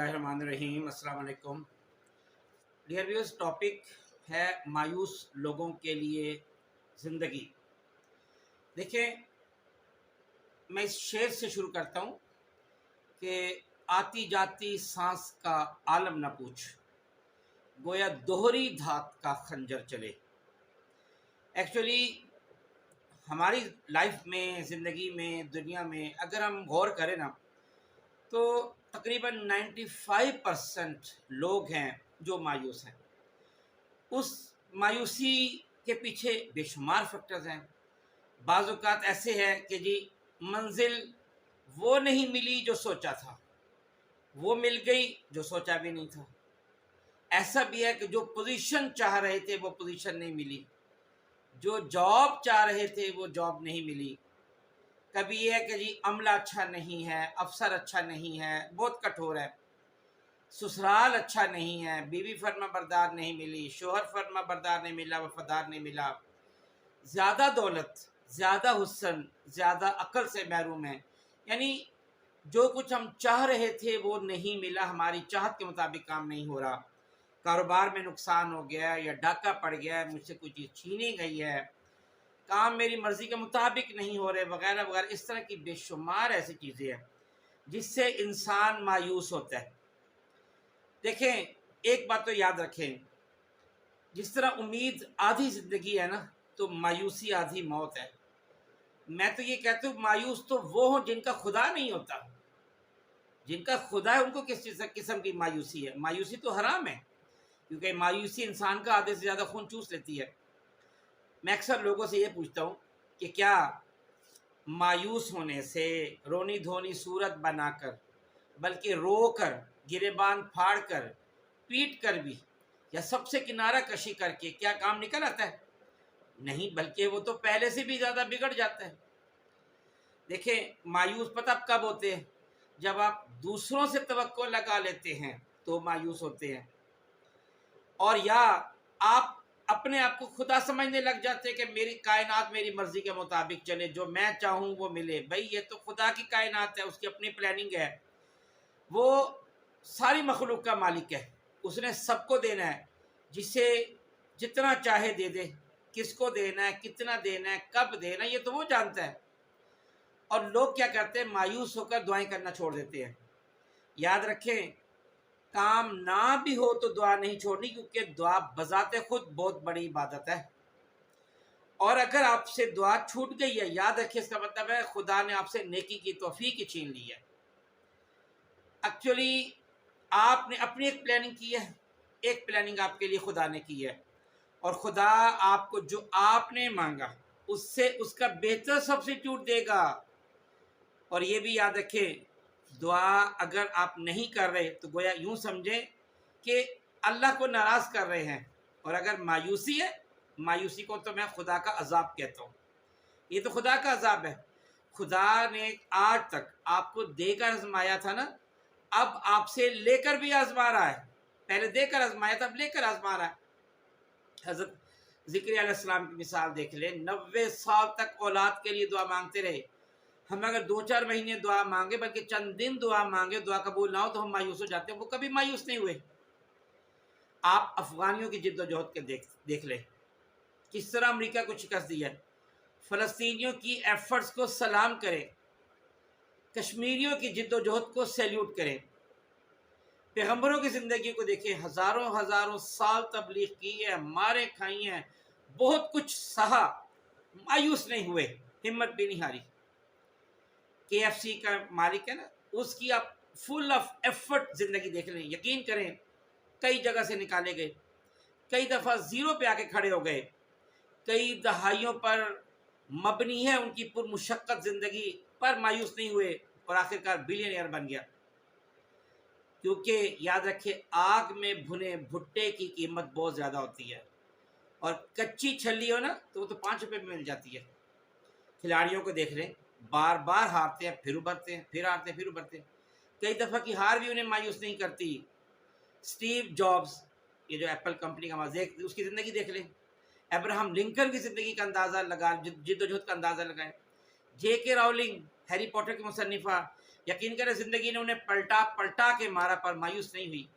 बिस्मिल्लाहिर्रहमानिर्रहीम। अस्सलाम वालेकुम डियर व्यूअर्स। टॉपिक है मायूस लोगों के लिए ज़िंदगी। देखिए, मैं इस शेर से शुरू करता हूँ कि आती जाती सांस का आलम न पूछ, गोया दोहरी धात का खंजर चले। एक्चुअली हमारी लाइफ में, ज़िंदगी में, दुनिया में अगर हम गौर करें ना, तो तकरीबन 95% लोग हैं जो मायूस हैं। उस मायूसी के पीछे बेशुमार फैक्टर्स हैं। बाज़ औक़ात ऐसे है कि जी मंजिल वो नहीं मिली जो सोचा था, वो मिल गई जो सोचा भी नहीं था। ऐसा भी है कि जो पोजीशन चाह रहे थे वो पोजीशन नहीं मिली, जो जॉब चाह रहे थे वो जॉब नहीं मिली। कभी ये है कि जी अमला अच्छा नहीं है, अफसर अच्छा नहीं है, बहुत कठोर है, ससुराल अच्छा नहीं है, बीवी फर्मा बरदार नहीं मिली, शोहर फर्मा बरदार नहीं मिला, वफादार नहीं मिला, ज़्यादा दौलत, ज़्यादा हुस्न, ज़्यादा अक्ल से महरूम है। यानी जो कुछ हम चाह रहे थे वो नहीं मिला, हमारी चाहत के मुताबिक काम नहीं हो रहा, कारोबार में नुकसान हो गया या डाका पड़ गया है, मुझसे कोई चीज़ छीनी गई है, काम मेरी मर्ज़ी के मुताबिक नहीं हो रहे, वगैरह वगैरह। इस तरह की बेशुमार ऐसी चीज़ें हैं जिससे इंसान मायूस होता है। देखें, एक बात तो याद रखें, जिस तरह उम्मीद आधी ज़िंदगी है ना, तो मायूसी आधी मौत है। मैं तो ये कहता हूँ, मायूस तो वो हों जिनका खुदा नहीं होता। जिनका खुदा है उनको किस चीज़ किस्म की मायूसी है? मायूसी तो हराम है, क्योंकि मायूसी इंसान का आधे से ज़्यादा खून चूस लेती है। मैं अक्सर लोगों से ये पूछता हूँ कि क्या मायूस होने से, रोनी धोनी सूरत बनाकर, बल्कि रो कर, गिरेबान फाड़ कर, पीट कर भी, या सबसे किनारा कशी करके क्या काम निकल आता है? नहीं, बल्कि वो तो पहले से भी ज़्यादा बिगड़ जाता है। देखें, मायूस पता आप कब होते हैं? जब आप दूसरों से तवक्को लगा लेते हैं तो मायूस होते हैं, और या आप अपने आप को खुदा समझने लग जाते हैं कि मेरी कायनात मेरी मर्जी के मुताबिक चले, जो मैं चाहूँ वो मिले। भाई, ये तो खुदा की कायनात है, उसकी अपनी प्लानिंग है, वो सारी मखलूक का मालिक है, उसने सबको देना है, जिसे जितना चाहे दे दे, किसको देना है, कितना देना है, कब देना है, ये तो वो जानता है। और लोग क्या करते हैं? मायूस होकर दुआएं करना छोड़ देते हैं। याद रखें, काम ना भी हो तो दुआ नहीं छोड़नी, क्योंकि दुआ बजाते खुद बहुत बड़ी इबादत है। और अगर आपसे दुआ छूट गई है, याद रखिए, इसका मतलब है खुदा ने आपसे नेकी की तौफीक छीन ली है। एक्चुअली आपने अपनी एक प्लानिंग की है, एक प्लानिंग आपके लिए खुदा ने की है, और खुदा आपको जो आपने मांगा उससे उसका बेहतर सब्स्टिट्यूट देगा। और ये भी याद रखें, दुआ अगर आप नहीं कर रहे तो गोया यूं समझें कि अल्लाह को नाराज़ कर रहे हैं। और अगर मायूसी है, मायूसी को तो मैं खुदा का अजाब कहता हूँ। ये तो खुदा का अजाब है। खुदा ने आज तक आपको देकर आजमाया था ना, अब आपसे लेकर भी आजमा रहा है। पहले देकर आजमाया था, अब लेकर आजमा रहा है। हज़रत ज़िक्रिया अलैहिस्सलाम की मिसाल देख ले, 90 साल तक औलाद के लिए दुआ मांगते रहे। हम अगर 2-4 महीने दुआ मांगे, बल्कि चंद दिन दुआ मांगे, दुआ कबूल ना हो तो हम मायूस हो जाते हैं। वो कभी मायूस नहीं हुए। आप अफ़गानियों की जिद्दोजहद के देख लें, किस तरह अमेरिका को शिकस्त दी है। फ़लस्तीनियों की एफर्ट्स को सलाम करें, कश्मीरियों की जिद्दोजहद को सैल्यूट करें। पैगम्बरों की ज़िंदगी को देखें, हज़ारों हज़ारों साल तबलीग की है, मारे खाई हैं, बहुत कुछ सहा, मायूस नहीं हुए, हिम्मत भी नहीं हारी। KFC का मालिक है ना, उसकी आप फुल ऑफ एफर्ट ज़िंदगी देख लें, यकीन करें, कई जगह से निकाले गए, कई दफ़ा ज़ीरो पे आके खड़े हो गए, कई दहाइयों पर मबनी है उनकी पुरमुशक्क़त ज़िंदगी, पर मायूस नहीं हुए और आखिरकार बिलियनियर बन गया। क्योंकि याद रखें, आग में भुने भुट्टे की कीमत बहुत ज़्यादा होती है, और कच्ची छल्ली हो ना तो वो तो 5 रुपये में मिल जाती है। खिलाड़ियों को देख लें, बार बार हारते हैं, फिर उभरते हैं, फिर हारते हैं, फिर उभरते हैं। कई दफ़ा की हार भी उन्हें मायूस नहीं करती। स्टीव जॉब्स, ये जो एप्पल कंपनी का मालिक, उसकी ज़िंदगी देख लें। अब्राहम लिंकन की ज़िंदगी का अंदाज़ा लगा, जिद्दोजहद का अंदाज़ा लगाएं। JK राउलिंग, हैरी पॉटर की मुसन्निफ़ा, यकीन करें ज़िंदगी ने उन्हें पलटा पलटा के मारा पर मायूस नहीं हुई।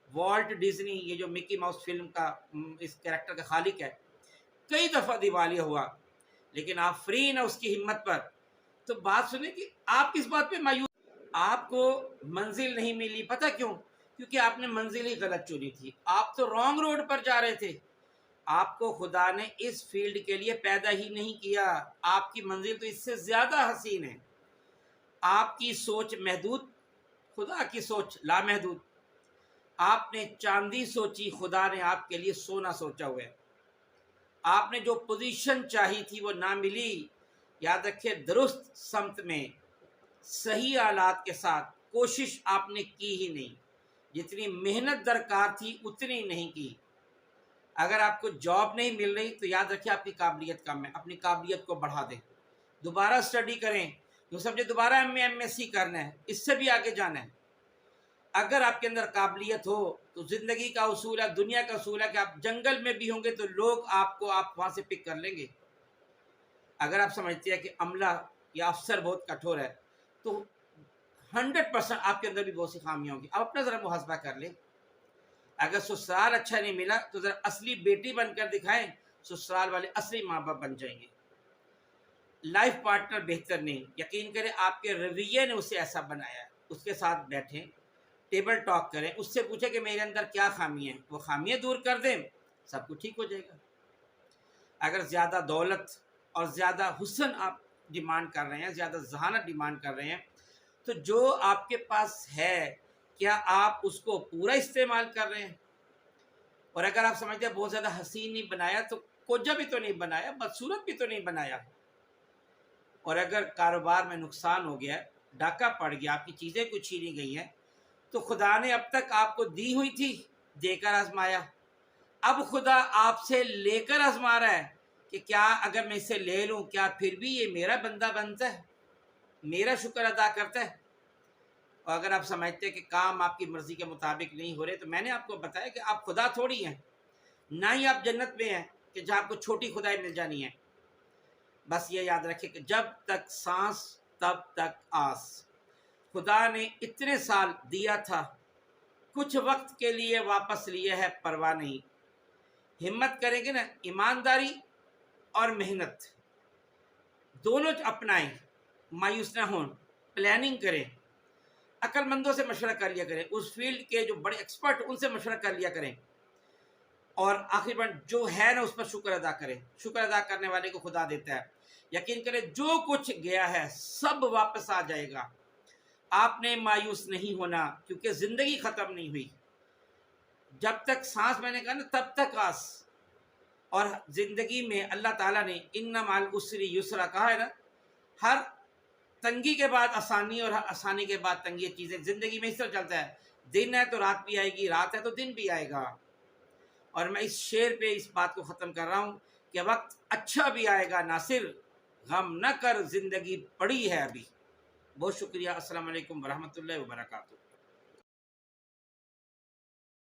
वॉल्ट डिज्नी, ये जो मिकी माउस फिल्म का इस कैरेक्टर का खालिक है, कई दफ़ा दिवालिया हुआ, लेकिन आप फ्री ना उसकी हिम्मत पर। तो बात सुने कि आप किस बात पे मायूस, आपको मंजिल नहीं मिली, पता क्यों? क्योंकि आपने मंजिल ही गलत चुनी थी। आप तो रॉन्ग रोड पर जा रहे थे। आपको खुदा ने इस फील्ड के लिए पैदा ही नहीं किया। आपकी मंजिल तो इससे ज़्यादा हसीन है। आपकी सोच महदूद, खुदा की सोच लामहदूद। आपने चांदी सोची, खुदा ने आपके लिए सोना सोचा हुआ है। आपने जो पोजीशन चाही थी वो ना मिली। याद रखिए, दुरुस्त समत में सही आलात के साथ कोशिश आपने की ही नहीं। जितनी मेहनत दरकार थी उतनी नहीं की। अगर आपको जॉब नहीं मिल रही तो याद रखिए आपकी काबिलियत कम है। अपनी काबिलियत को बढ़ा दें, दोबारा स्टडी करें। जो समझे दोबारा MSc करना है, इससे भी आगे जाना है। अगर आपके अंदर काबिलियत हो तो ज़िंदगी का उसूल है, दुनिया का उसूल है कि आप जंगल में भी होंगे तो लोग आपको आप वहाँ से पिक कर लेंगे। अगर आप समझते हैं कि अमला या अफसर बहुत कठोर है तो 100% आपके अंदर भी बहुत सी खामियाँ होंगी। आप अपना ज़रा मुहासबा कर लें। अगर ससुराल अच्छा नहीं मिला तो ज़रा असली बेटी बनकर दिखाएं, ससुराल वाले असली माँ बाप बन जाएंगे। लाइफ पार्टनर बेहतर नहीं, यकीन करें आपके रवैये ने उसे ऐसा बनाया है। उसके साथ बैठें, टेबल टॉक करें, उससे पूछें कि मेरे अंदर क्या खामी है, वो खामियाँ दूर कर दें, सब कुछ ठीक हो जाएगा। अगर ज़्यादा दौलत और ज़्यादा हुस्न आप डिमांड कर रहे हैं, ज़्यादा जहानत डिमांड कर रहे हैं, तो जो आपके पास है क्या आप उसको पूरा इस्तेमाल कर रहे हैं? और अगर आप समझते हैं बहुत ज़्यादा हसीन नहीं बनाया तो कोजा भी तो नहीं बनाया, बदसूरत भी तो नहीं बनाया। और अगर कारोबार में नुकसान हो गया, डाका पड़ गया, आपकी चीज़ें कुछ छीनी गई हैं, तो खुदा ने अब तक आपको दी हुई थी, देकर आजमाया। अब खुदा आपसे लेकर आजमा रहा है कि क्या अगर मैं इसे ले लूँ क्या फिर भी ये मेरा बंदा बनता है, मेरा शुक्र अदा करता है? और अगर आप समझते हैं कि काम आपकी मर्ज़ी के मुताबिक नहीं हो रहे, तो मैंने आपको बताया कि आप खुदा थोड़ी हैं, ना ही आप जन्नत में हैं कि जहाँ आपको छोटी खुदाई मिल जानी है। बस ये याद रखें कि जब तक सांस तब तक आस। खुदा ने इतने साल दिया था, कुछ वक्त के लिए वापस लिए है, परवाह नहीं। हिम्मत करेंगे ना, ईमानदारी और मेहनत दोनों अपनाएं, मायूस ना हों, प्लानिंग करें, अक्लमंदों से मशवरा कर लिया करें, उस फील्ड के जो बड़े एक्सपर्ट उनसे मशवरा कर लिया करें, और आखिर बार जो है ना उस पर शुक्र अदा करें। शुक्र अदा करने वाले को खुदा देता है। यकीन करें जो कुछ गया है सब वापस आ जाएगा। आपने मायूस नहीं होना, क्योंकि ज़िंदगी ख़त्म नहीं हुई। जब तक सांस, मैंने कहा ना, तब तक आस। और ज़िंदगी में अल्लाह ताला ने इन्ना माल उसरी युसरा कहा है ना, हर तंगी के बाद आसानी और हर आसानी के बाद तंगी। चीज़ें ज़िंदगी में इस तरह चलता है, दिन है तो रात भी आएगी, रात है तो दिन भी आएगा। और मैं इस शेर पे इस बात को ख़त्म कर रहा हूँ कि वक्त अच्छा भी आएगा नासिर, गम न कर, ज़िंदगी पड़ी है अभी। बहुत शुक्रिया। अस्सलाम वालेकुम वरहमतुल्लाहि वबरकातुहू।